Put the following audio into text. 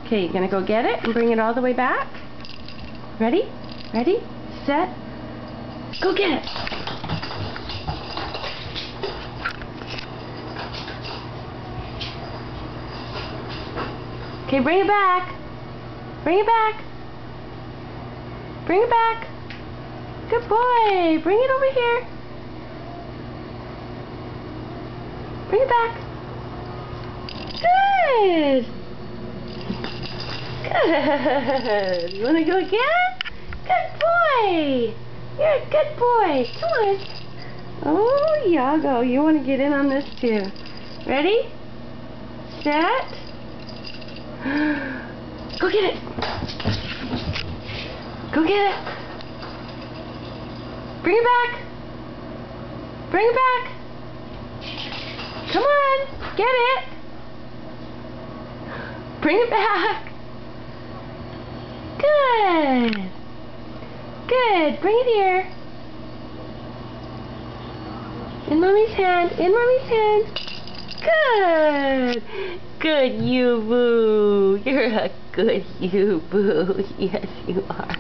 Okay, you're gonna go get it and bring it all the way back. Ready? Ready? Set. Go get it! Okay, bring it back. Bring it back. Bring it back. Good boy. Bring it over here. Bring it back. Good. Good. You want to go again? Good boy. You're a good boy. Come on. Oh, Iago, you want to get in on this too. Ready? Set. Go get it. Go get it. Bring it back. Bring it back. Come on. Get it. Bring it back. Good. Good. Bring it here. In Mommy's hand. In Mommy's hand. Good. Good you, Boo. You're a good you, Boo. Yes, you are.